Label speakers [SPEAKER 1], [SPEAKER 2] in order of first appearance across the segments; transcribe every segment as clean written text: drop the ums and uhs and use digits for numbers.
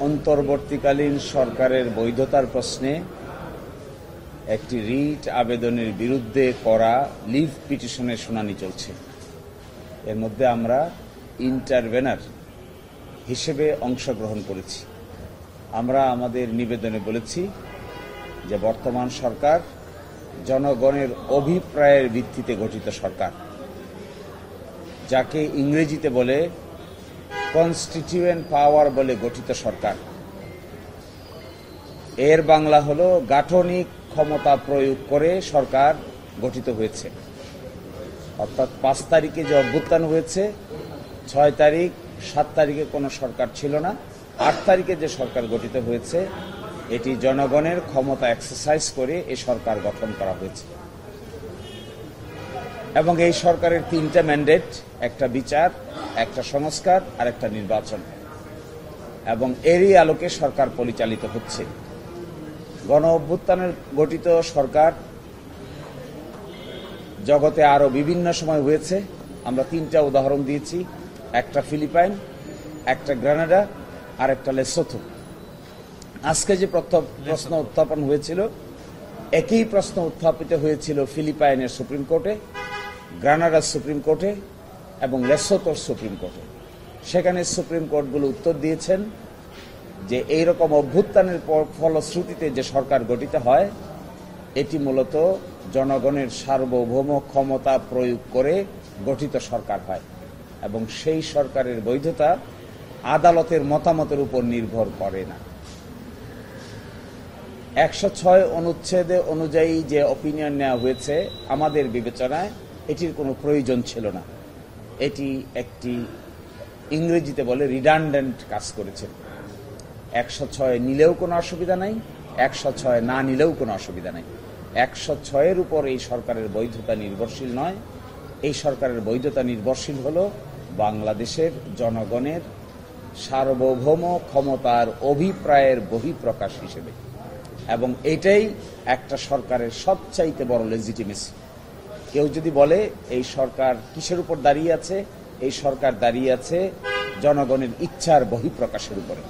[SPEAKER 1] অন্তর্বর্তীকালীন সরকারের বৈধতার প্রশ্নে একটি রিট আবেদনের বিরুদ্ধে করা লিভ পিটিশনের শুনানি চলছে। এর মধ্যে আমরা ইন্টারভেনার হিসেবে অংশগ্রহণ করেছি। আমরা আমাদের নিবেদনে বলেছি যে বর্তমান সরকার জনগণের অভিপ্রায়ের ভিত্তিতে গঠিত সরকার, যাকে ইংরেজিতে বলে কনস্টিটিউয়েন্ট পাওয়ার বলে গঠিত সরকার। এর বাংলা হলো গাঠনিক ক্ষমতা প্রয়োগ করে সরকার গঠিত হয়েছে। অর্থাৎ 5 তারিখে যে অভ্যুত্থান হয়েছে, 6 তারিখ 7 তারিখে কোনো সরকার ছিল না, 8 তারিখে যে সরকার গঠিত হয়েছে এটি জনগণের ক্ষমতা এক্সারসাইজ করে এই সরকার গঠন করা হয়েছে। এবং এই সরকারের 3টা ম্যান্ডেট, একটা বিচার, একটা সংস্কার আর একটা নির্বাচন, এবং এরই আলোকে সরকার পরিচালিত হচ্ছে। গণ অভ্যুত্থানের গঠিত সরকার জগতে আরো বিভিন্ন সময় হয়েছে। আমরা 3টা উদাহরণ দিয়েছি, একটা ফিলিপাইন, একটা গ্রানাডা আর একটা লেসোথো। আজকে যে প্রশ্ন উত্থাপন হয়েছিল, একই প্রশ্ন উত্থাপিত হয়েছিল ফিলিপাইনের সুপ্রিম কোর্টে, গ্রানাডার সুপ্রিম কোর্টে এবং লেসোথোর সুপ্রিম কোর্টে। সেখানে সুপ্রিম কোর্টগুলো উত্তর দিয়েছেন যে এইরকম অভ্যুত্থানের ফলশ্রুতিতে যে সরকার গঠিত হয় এটি মূলত জনগণের সার্বভৌম ক্ষমতা প্রয়োগ করে গঠিত সরকার হয়, এবং সেই সরকারের বৈধতা আদালতের মতামতের উপর নির্ভর করে না। 106 অনুচ্ছেদ অনুযায়ী যে অপিনিয়ন নেওয়া হয়েছে, আমাদের বিবেচনায় এটির কোনো প্রয়োজন ছিল না। এটি একটি ইংরেজিতে বলে রিডান্ডেন্ট কাজ করেছে। 106 নিলেও কোনো অসুবিধা নাই, 106 না নিলেও কোনো অসুবিধা নাই। 106-এর উপর এই সরকারের বৈধতা নির্ভরশীল নয়। এই সরকারের বৈধতা নির্ভরশীল হল বাংলাদেশের জনগণের সার্বভৌম ক্ষমতার অভিপ্রায়ের বহিঃপ্রকাশ হিসেবে, এবং এটাই একটা সরকারের সবচাইতে বড় লেজিটিমেসি। কেউ যদি বলে এই সরকার কিসের উপর দাঁড়িয়ে আছে, এই সরকার দাঁড়িয়ে আছে জনগণের ইচ্ছার বহিঃপ্রকাশের উপরে।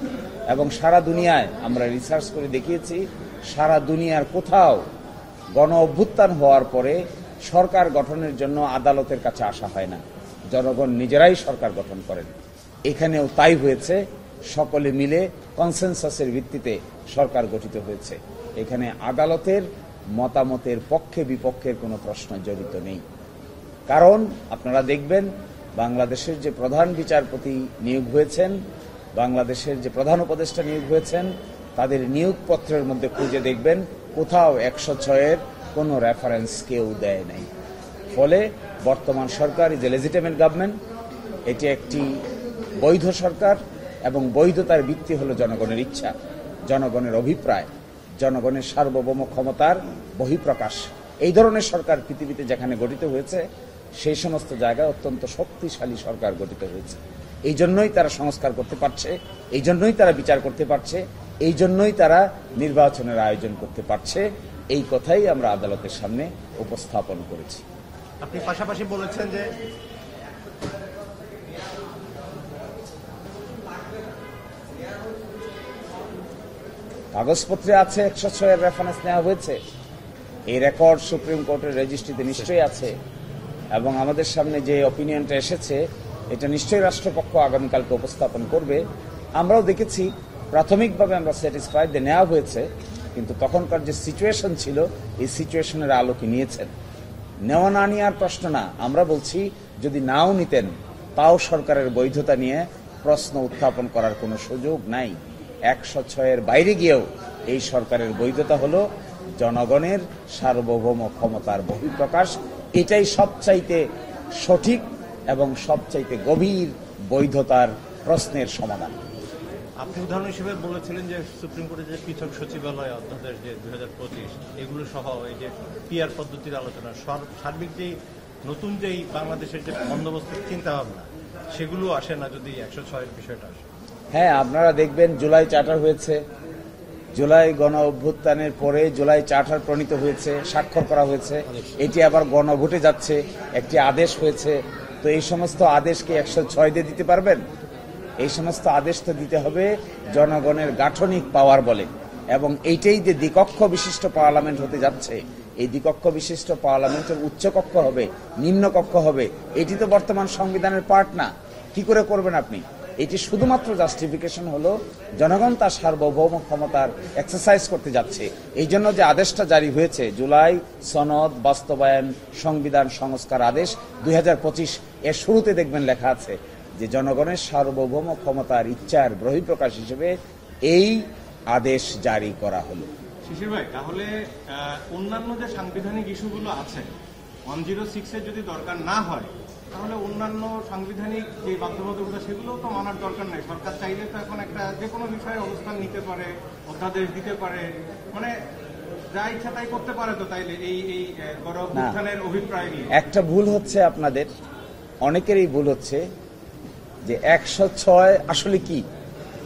[SPEAKER 1] এবং সারা দুনিয়ায় আমরা রিসার্চ করে দেখিয়েছি, সারা দুনিয়ার কোথাও গণ অভ্যুত্থান হওয়ার পরে সরকার গঠনের জন্য আদালতের কাছে আসা হয় না, জনগণ নিজেরাই সরকার গঠন করেন। এখানেও তাই হয়েছে, সকলে মিলে কনসেনসাসের ভিত্তিতে সরকার গঠিত হয়েছে। এখানে আদালতের মতামতের পক্ষে বিপক্ষের কোনো প্রশ্ন জড়িত নেই। কারণ আপনারা দেখবেন বাংলাদেশের যে প্রধান বিচারপতি নিয়োগ হয়েছেন, বাংলাদেশের যে প্রধান উপদেষ্টা নিয়োগ হয়েছেন, তাদের নিয়োগপত্রের মধ্যে খুঁজে দেখবেন কোথাও 106-এর কোনো রেফারেন্স কেউ দেয় নাই। ফলে বর্তমান সরকার ইজ এ লেজিটিমেট গভর্নমেন্ট, এটি একটি বৈধ সরকার, এবং বৈধতার ভিত্তি হলো জনগণের ইচ্ছা, জনগণের অভিপ্রায়, জনগণের সার্বভৌম ক্ষমতার বহিঃপ্রকাশ। এই ধরনের সরকার পৃথিবীতে যেখানে গঠিত হয়েছে সেই সমস্ত জায়গায় অত্যন্ত শক্তিশালী সরকার গঠিত হয়েছে। এই জন্যই তারা সংস্কার করতে পারছে, এই জন্যই তারা বিচার করতে পারছে, এই জন্যই তারা নির্বাচনের আয়োজন করতে পারছে। এই কথাই আমরা আদালতের সামনে উপস্থাপন করেছি।
[SPEAKER 2] আপনি পাশাপাশি বলেছেন যে
[SPEAKER 1] কাগজপত্রে আছে 106-এর রেফারেন্স নেওয়া হয়েছে, এই রেকর্ড সুপ্রিম কোর্টের রেজিস্ট্রিতে নিশ্চয়ই আছে, এবং আমাদের সামনে যে অপিনিয়নটা এসেছে এটা নিশ্চয়ই রাষ্ট্রপক্ষ আগামীকালকে উপস্থাপন করবে। আমরাও দেখেছি, প্রাথমিকভাবে আমরা স্যাটিসফাইড যে নেওয়া হয়েছে, কিন্তু তখনকার যে সিচুয়েশন ছিল এই সিচুয়েশনের আলোকে নিয়েছেন। নেওয়া না নেওয়ার প্রশ্ন না, আমরা বলছি যদি নাও নিতেন তাও সরকারের বৈধতা নিয়ে প্রশ্ন উত্থাপন করার কোনো সুযোগ নাই। 106-এর বাইরে গিয়েও এই সরকারের বৈধতা হলো জনগণের সার্বভৌম ক্ষমতার বহিঃপ্রকাশ। এটাই সবচাইতে সঠিক এবং সবচাইতে গভীর বৈধতার প্রশ্নের সমাধান।
[SPEAKER 2] আপনি উদাহরণ হিসেবে বলেছিলেন যে সুপ্রিম কোর্টের যে পৃথক সচিবালয় অধ্যাদেশ যে 2025, এগুলো সহ এই যে পিআর পদ্ধতির আলোচনা, সার্বিক যেই নতুন যেই বাংলাদেশের যে বন্দোবস্তের চিন্তা ভাবনা, সেগুলো আসে না যদি 106-এর বিষয়টা আসে।
[SPEAKER 1] হ্যাঁ, আপনারা দেখবেন জুলাই চার্টার হয়েছে, জুলাই গণ অভ্যুত্থানের পরে জুলাই চার্টার প্রণীত হয়েছে, স্বাক্ষর করা হয়েছে, এটি আবার গণভোটে যাচ্ছে, একটি আদেশ হয়েছে। তো এই সমস্ত আদেশকে 106 দিয়ে দিতে পারবেন? এই সমস্ত আদেশ তো দিতে হবে জনগণের গাঠনিক পাওয়ার বলে, এবং এইটাই যে দ্বিকক্ষ বিশিষ্ট পার্লামেন্ট হতে যাচ্ছে, এই দ্বিকক্ষ বিশিষ্ট পার্লামেন্টের উচ্চকক্ষ হবে, নিম্নকক্ষ হবে, এটি তো বর্তমান সংবিধানের পার্ট না। কি করে করবেন আপনি? এটি শুধুমাত্র জাস্টিফিকেশন হলো জনগণ তার সার্বভৌম ক্ষমতার এক্সারসাইজ করতে যাচ্ছে। এই জন্য যে আদেশটা জারি হয়েছে, জুলাই সনদ বাস্তবায়ন সংবিধান সংস্কার আদেশ 2025, এর শুরুতে দেখবেন লেখা আছে যে জনগণের সার্বভৌম ক্ষমতার ইচ্ছার বহিঃপ্রকাশ হিসেবে এই আদেশ জারি করা হলো।
[SPEAKER 2] শিশির ভাই, তাহলে অন্যান্য যে সাংবিধানিক ইস্যুগুলো আছে 106 এর যদি দরকার না হয়, তাহলে অন্যান্য সাংবিধানিক যে বাধ্যবাধকতা সেগুলো তো মানার দরকার নেই। সরকার চাইলে তো এখন একটা যে কোনো বিষয়ে অবস্থান নিতে পারে, অধ্যাদেশ দিতে পারে, মানে যা ইচ্ছা তাই করতে পারে। তো তাইলে এই গণ অভ্যুত্থানের অভিপ্রায় নিয়ে
[SPEAKER 1] একটা ভুল হচ্ছে, আপনাদের অনেকেরই ভুল হচ্ছে যে 106 আসলে কি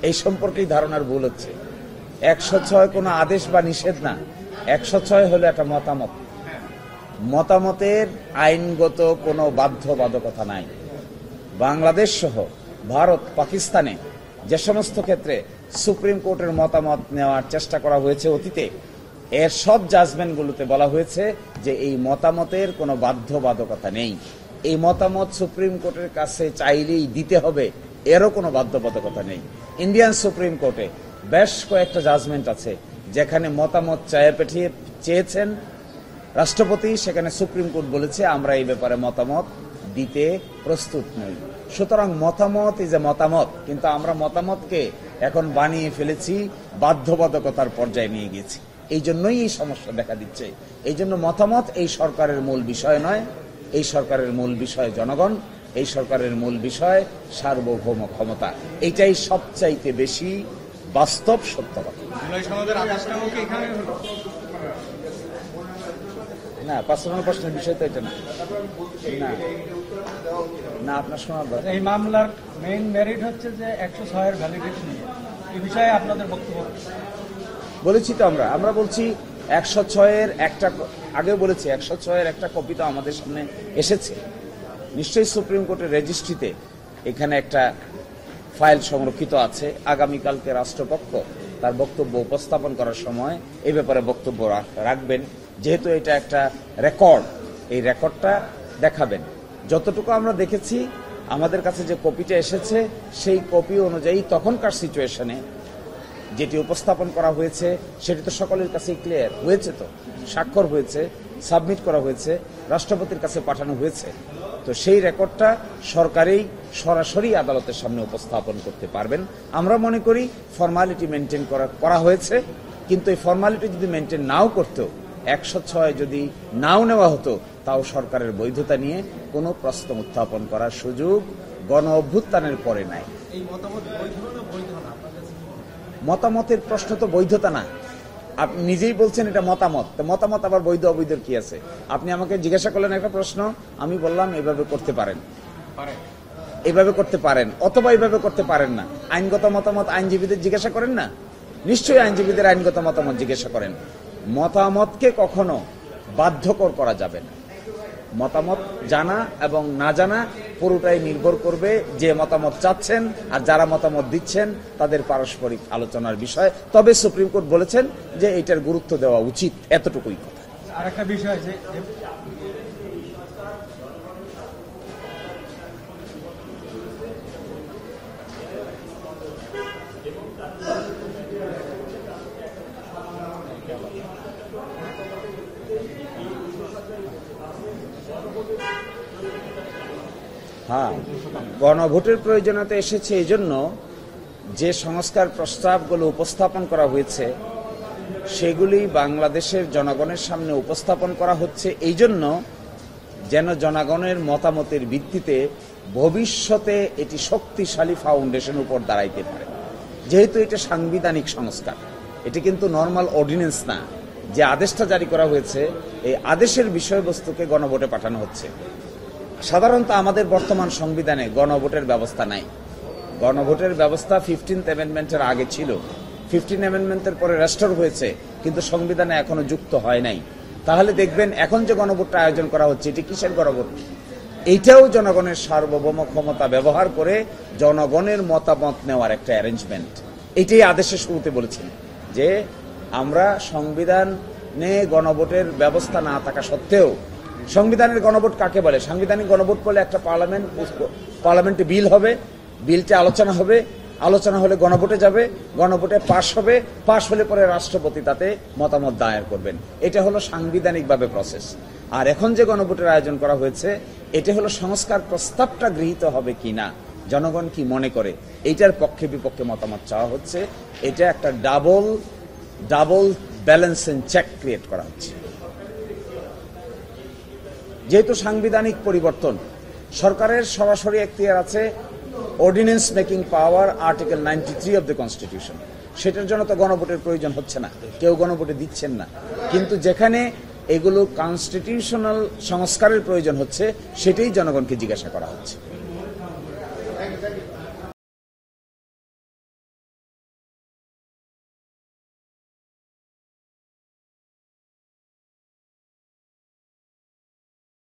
[SPEAKER 1] এই সম্পর্কেই ধারণার ভুল হচ্ছে। 106 কোনো আদেশ বা নিষেধ না, 106 হলো একটা মতামত। মতামতের আইনগত কোনো বাধ্যবাধকতা নাই। বাংলাদেশ সহ ভারত, পাকিস্তানে যে সমস্ত ক্ষেত্রে সুপ্রিম কোর্টের মতামত নেওয়ার চেষ্টা করা হয়েছে অতীতে, এর সব জাজমেন্টগুলোতে বলা হয়েছে যে এই মতামতের কোনো বাধ্যবাধকতা নেই। এই মতামত সুপ্রিম কোর্টের কাছে চাইলেই দিতে হবে, এরও কোনো বাধ্যবাধকতা নেই। ইন্ডিয়ান সুপ্রিম কোর্টে বেশ কয়েকটা জাজমেন্ট আছে যেখানে মতামত চেয়েছেন রাষ্ট্রপতি, সেখানে সুপ্রিম কোর্ট বলেছে আমরা এই ব্যাপারে মতামত দিতে প্রস্তুত নই। সুতরাং মতামত ইজ এ মতামত, কিন্তু আমরা মতামতকে এখন বানিয়ে ফেলেছি, বাধ্যবাধকতার পর্যায়ে নিয়ে গেছি। এই জন্যই এই সমস্যা দেখা দিচ্ছে। এই জন্য মতামত এই সরকারের মূল বিষয় নয়। এই সরকারের মূল বিষয় জনগণ, এই সরকারের মূল বিষয় সার্বভৌম ক্ষমতা। এইটাই সবচাইতে বেশি বাস্তব সত্য কথা। না, পার্সোনাল প্রশ্নের বিষয় তো এটা না। না, আপনার শোনার দরকার।
[SPEAKER 3] এই মামলার মেইন মেরিট হচ্ছে যে 106 এর ভ্যালিডেশন নিয়ে, এই বিষয়ে আপনাদের বক্তব্য?
[SPEAKER 1] বলেছি তো আমরা বলছি 106 এর একটা, আগে বলেছি 106 এর একটা কপি তো আমাদের সামনে এসেছে। নিশ্চয়ই সুপ্রিম কোর্টের রেজিস্ট্রিতে এখানে একটা ফাইল সংরক্ষিত আছে। আগামীকালকে রাষ্ট্রপক্ষ তার বক্তব্য উপস্থাপন করার সময় এই ব্যাপারে বক্তব্য রাখবেন। যেহেতু এটা একটা রেকর্ড, এই রেকর্ডটা দেখাবেন। যতটুকু আমরা দেখেছি, আমাদের কাছে যে কপিটা এসেছে সেই কপি অনুযায়ী তখনকার সিচুয়েশনে যেটি উপস্থাপন করা হয়েছে সেটি তো সকলের কাছে ক্লিয়ার হয়েছে, তো স্বাক্ষর হয়েছে, সাবমিট করা হয়েছে, রাষ্ট্রপতির কাছে পাঠানো হয়েছে। তো সেই রেকর্ডটা সরকারই সরাসরি আদালতের সামনে উপস্থাপন করতে পারবেন। আমরা মনে করি ফর্মালিটি মেনটেন করা হয়েছে, কিন্তু এই ফর্মালিটি যদি মেনটেন নাও করতো, 106 যদি নাও নেওয়া হতো, তাও সরকারের বৈধতা নিয়ে কোনো প্রশ্ন উত্থাপন করার সুযোগ গণ অভ্যুত্থানের পরে নাই।
[SPEAKER 3] এই মতামত বৈধ না বৈধ না?
[SPEAKER 1] মতামতের প্রশ্ন তো বৈধতা না। আপনি নিজেই বলছেন এটা মতামত, তো মতামত আবার বৈধ অবৈধর কি আছে? আপনি আমাকে জিজ্ঞাসা করলেন একটা প্রশ্ন, আমি বললাম এভাবে করতে পারেন, এভাবে করতে পারেন, অথবা এইভাবে করতে পারেন না। আইনগত মতামত আইনজীবীদের জিজ্ঞাসা করেন না? নিশ্চয়ই আইনজীবীদের আইনগত মতামত জিজ্ঞাসা করেন। মতামতকে কখনো বাধ্যকর করা যাবে না। মতামত জানা এবং না জানা পুরোটাই নির্ভর করবে যে মতামত চাচ্ছেন আর যারা মতামত দিচ্ছেন তাদের পারস্পরিক আলোচনার বিষয়। তবে সুপ্রিম কোর্ট বলেছেন যে এটার গুরুত্ব দেওয়া উচিত, এতটুকুই কথা।
[SPEAKER 3] আর একটা বিষয় যে
[SPEAKER 1] হ্যাঁ, গণভোটের প্রয়োজনীয়তা এসেছে এই জন্য যে সংস্কার প্রস্তাবগুলো উপস্থাপন করা হয়েছে সেগুলি বাংলাদেশের জনগণের সামনে উপস্থাপন করা হচ্ছে এই জন্য যেন জনগণের মতামতের ভিত্তিতে ভবিষ্যতে এটি শক্তিশালী ফাউন্ডেশন উপর দাঁড়াইতে পারে। যেহেতু এটা সাংবিধানিক সংস্কার, এটি কিন্তু নর্মাল অর্ডিন্যান্স না। যে আদেশটা জারি করা হয়েছে, এই আদেশের বিষয়বস্তুকে গণভোটে পাঠানো হচ্ছে। সাধারণত আমাদের বর্তমান সংবিধানে গণভোটের ব্যবস্থা নাই। গণভোটের ব্যবস্থা 15th অ্যামেন্ডমেন্টের আগে ছিল, 15 অ্যামেন্ডমেন্টের পরে রেস্টোর হয়েছে, কিন্তু সংবিধানে এখনো যুক্ত হয় নাই। তাহলে দেখবেন এখন যে গণভোটটা আয়োজন করা হচ্ছে, এটি কিসের গণভোট? এইটাও জনগণের সার্বভৌম ক্ষমতা ব্যবহার করে জনগণের মতামত নেওয়ার একটা অ্যারেঞ্জমেন্ট। এটাই আদেশের শুরুতে বলেছি যে আমরা সংবিধানে গণভোটের ব্যবস্থা না থাকা সত্ত্বেও, সংবিধানের গণভোট কাকে বলে? সাংবিধানিক গণভোট বলে একটা পার্লামেন্টে বিল হবে, বিলটা আলোচনা হলে গণভোটে যাবে, গণভোটে পাশ হবে, পাশ হলে পরে রাষ্ট্রপতি তাতে মতামত দায়ের করবেন। এটা হলো সাংবিধানিকভাবে প্রসেস। আর এখন যে গণভোটের আয়োজন করা হয়েছে, এটা হলো সংস্কার প্রস্তাবটা গৃহীত হবে কিনা, জনগণ কি মনে করে, এইটার পক্ষে বিপক্ষে মতামত চাওয়া হচ্ছে। এটা একটা double balance and check create করা হচ্ছে। যেহেতু সাংবিধানিক পরিবর্তন, সরকারের সরাসরি এখতিয়ার আছে ordinance making power, article 93 of the constitution. সেটার জন্য তো গণভোটের প্রয়োজন হচ্ছে না, কেউ গণভোটে দিচ্ছেন না। কিন্তু যেখানে এগুলো কনস্টিটিউশনাল সংস্কারের প্রয়োজন হচ্ছে, সেটাই জনগণকে জিজ্ঞাসা করা হচ্ছে।